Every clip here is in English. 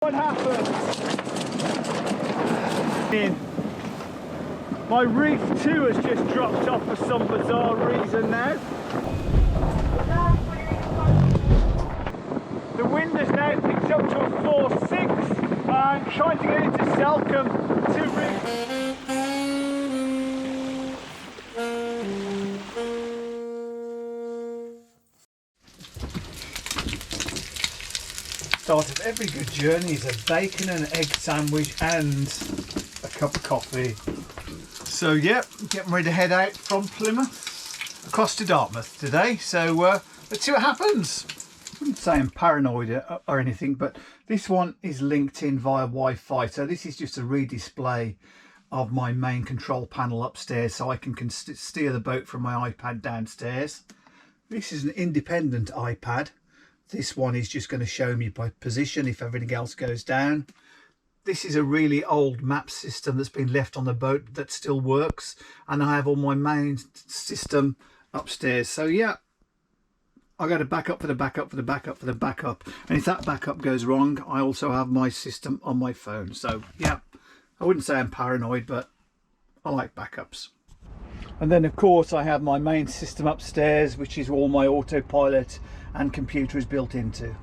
What happened? My reef 2 has just dropped off for some bizarre reason now. The wind has now picked up to a 4.6. I'm trying to get into Selcombe to reef. Start of every good journey is a bacon and egg sandwich and a cup of coffee. So yep, getting ready to head out from Plymouth across to Dartmouth today. So let's see what happens. I wouldn't say I'm paranoid or anything, but this one is linked in via Wi-Fi. So this is just a redisplay of my main control panel upstairs, so I can steer the boat from my iPad downstairs. This is an independent iPad. This one is just going to show me by position if everything else goes down. This is a really old map system that's been left on the boat that still works, and I have all my main system upstairs. So yeah, I got a backup for the backup for the backup for the backup, and if that backup goes wrong, I also have my system on my phone. So yeah, I wouldn't say I'm paranoid, but I like backups. And then of course I have my main system upstairs, which is all my autopilot and computer is built into.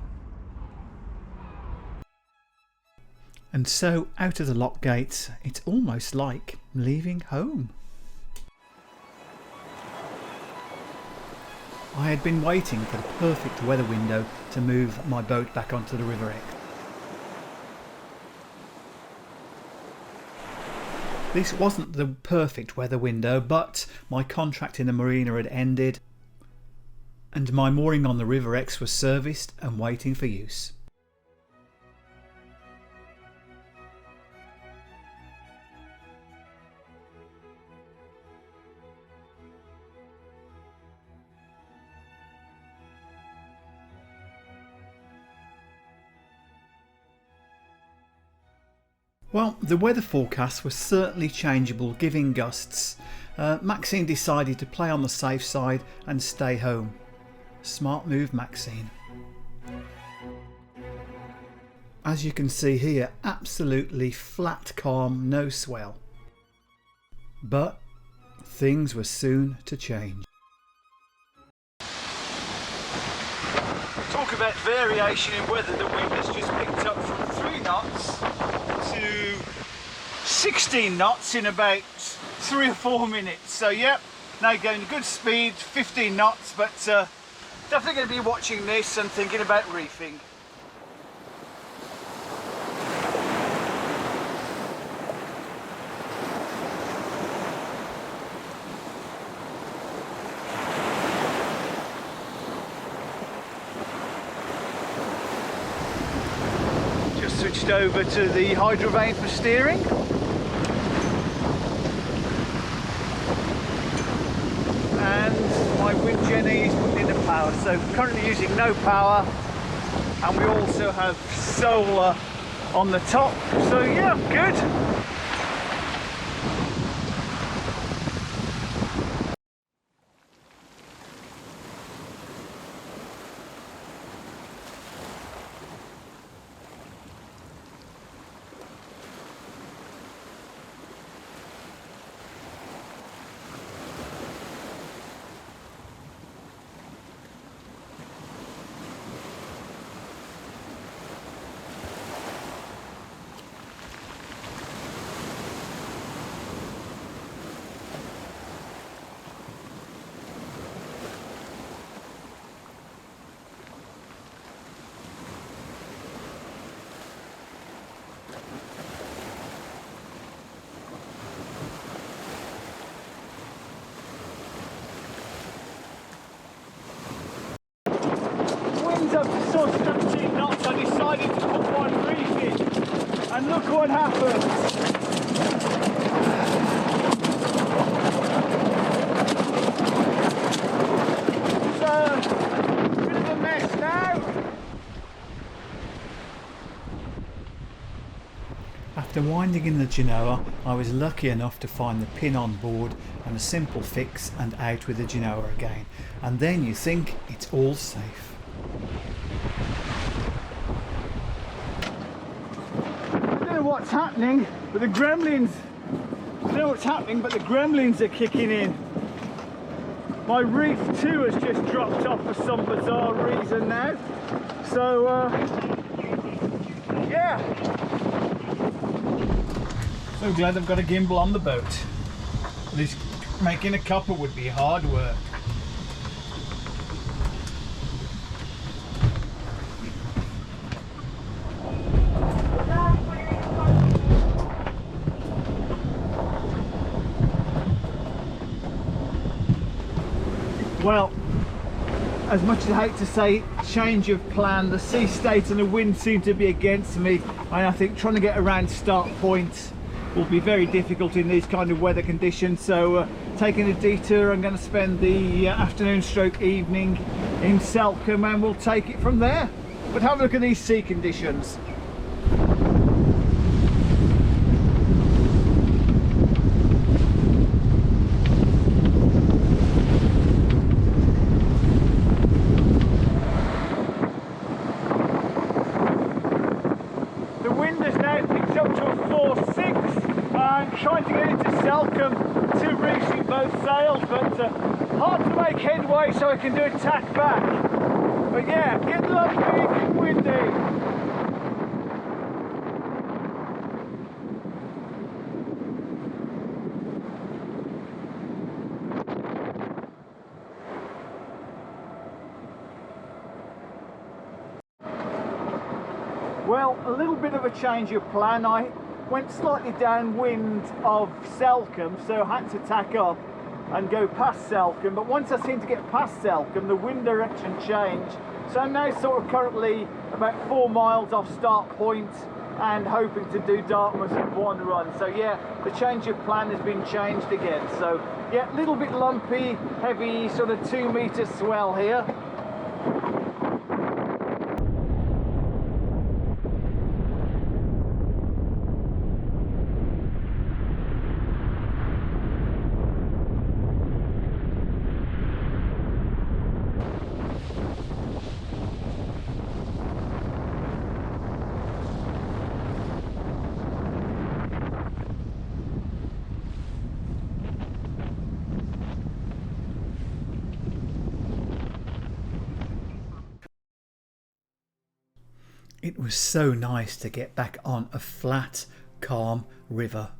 And so out of the lock gates, it's almost like leaving home. I had been waiting for the perfect weather window to move my boat back onto the River Exe. This wasn't the perfect weather window, but my contract in the marina had ended and my mooring on the River Exe was serviced and waiting for use. Well, the weather forecast was certainly changeable, giving gusts. Maxine decided to play on the safe side and stay home. Smart move, Maxine. As you can see here, absolutely flat calm, no swell. But things were soon to change. Talk about variation in weather. The wind has just picked up from 3 knots to 16 knots in about 3 or 4 minutes. So yep, now going at good speed, 15 knots, but definitely going to be watching this and thinking about reefing. Just switched over to the hydrovane for steering. And my wind jenny is putting in the power, so currently using no power, and we also have solar on the top, so yeah, good. Up to sort of 17 knots, I decided to put one reef in, and look what happened. It's a bit of a mess now. After winding in the Genoa, I was lucky enough to find the pin on board and a simple fix and out with the Genoa again, and then you think it's all safe. what's happening, but the gremlins, I don't know what's happening, but the gremlins are kicking in. My reef too has just dropped off for some bizarre reason now. So, yeah. So glad I've got a gimbal on the boat. At least making a copper would be hard work. Well, as much as I hate to say change of plan, the sea state and the wind seem to be against me, and I think trying to get around start point will be very difficult in these kind of weather conditions. So taking a detour, I'm going to spend the afternoon stroke evening in Selcombe, and we'll take it from there. But have a look at these sea conditions. Trying to get into Selcombe, two reefs in both sails, but hard to make headway, so I can do a tack back. But yeah, get lumpy, get windy. Well, a little bit of a change of plan. I went slightly downwind of Selcombe, so I had to tack up and go past Selcombe, but once I seemed to get past Selcombe, the wind direction changed, so I'm now sort of currently about 4 miles off start point and hoping to do Dartmouth in one run. So yeah, the change of plan has been changed again. So yeah, a little bit lumpy, heavy, sort of 2 metre swell here. It was so nice to get back on a flat, calm river.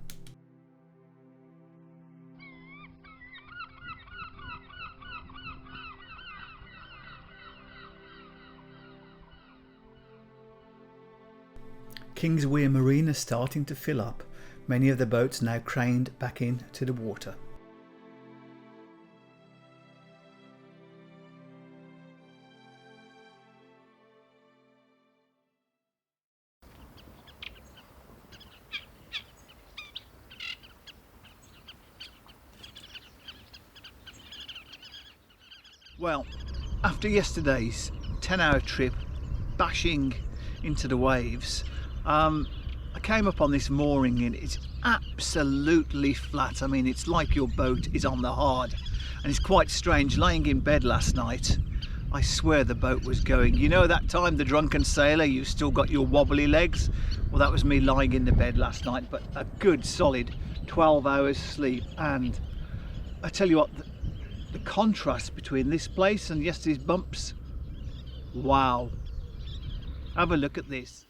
Kingsweir Marina starting to fill up, many of the boats now craned back into the water. Well, after yesterday's 10-hour trip bashing into the waves, I came up on this mooring and it's absolutely flat. I mean, it's like your boat is on the hard, and it's quite strange. Laying in bed last night, I swear the boat was going. You know that time, the drunken sailor, you've still got your wobbly legs? Well, that was me lying in the bed last night, but a good solid 12 hours sleep. And I tell you what, the contrast between this place and yesterday's bumps, wow. Have a look at this.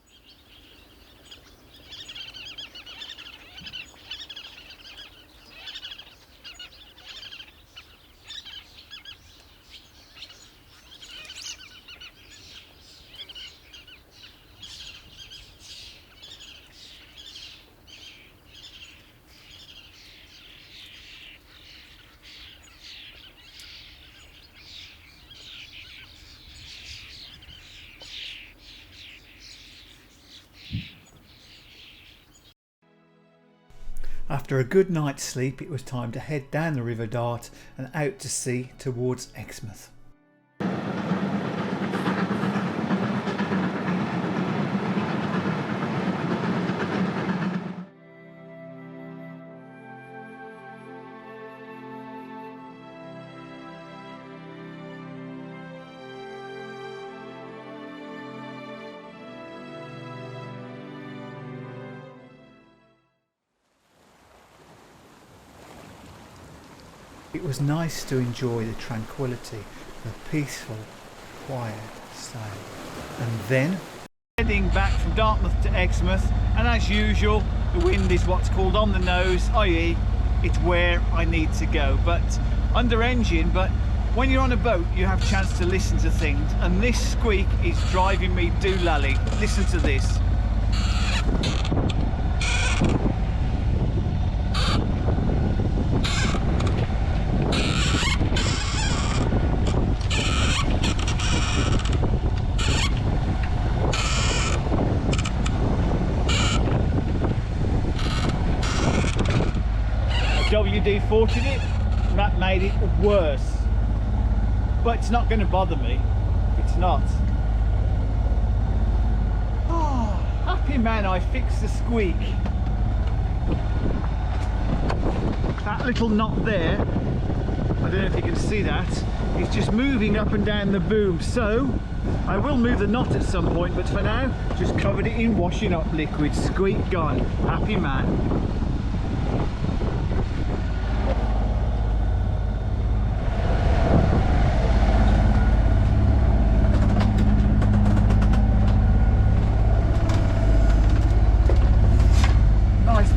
After a good night's sleep, it was time to head down the River Dart and out to sea towards Exmouth. It was nice to enjoy the tranquility, the peaceful, quiet sail. And then heading back from Dartmouth to Exmouth, and as usual the wind is what's called on the nose, i.e. it's where I need to go, but under engine. But when you're on a boat you have a chance to listen to things, and this squeak is driving me doolally. Listen to this. WD-40'd it, that made it worse, but it's not going to bother me. It's not. Oh, happy man, I fixed the squeak. That little knot there, I don't know if you can see that, it's just moving up and down the boom, so I will move the knot at some point, but for now just covered it in washing up liquid. Squeak gone, happy man.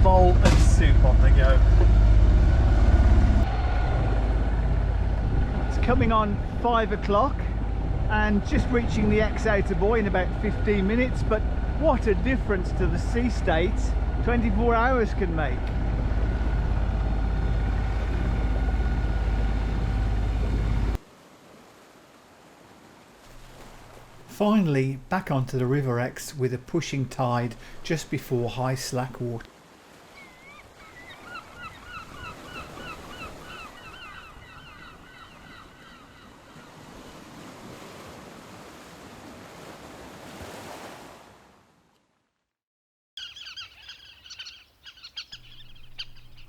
Bowl and soup on the go. It's coming on 5 o'clock and just reaching the ex-outer buoy in about 15 minutes, but what a difference to the sea state 24 hours can make. Finally back onto the River Ex with a pushing tide just before high slack water.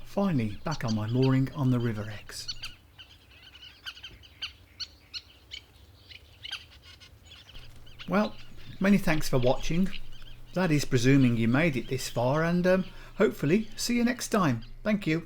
Finally back on my mooring on the River Ex. Well, many thanks for watching. That is presuming you made it this far, and hopefully see you next time. Thank you.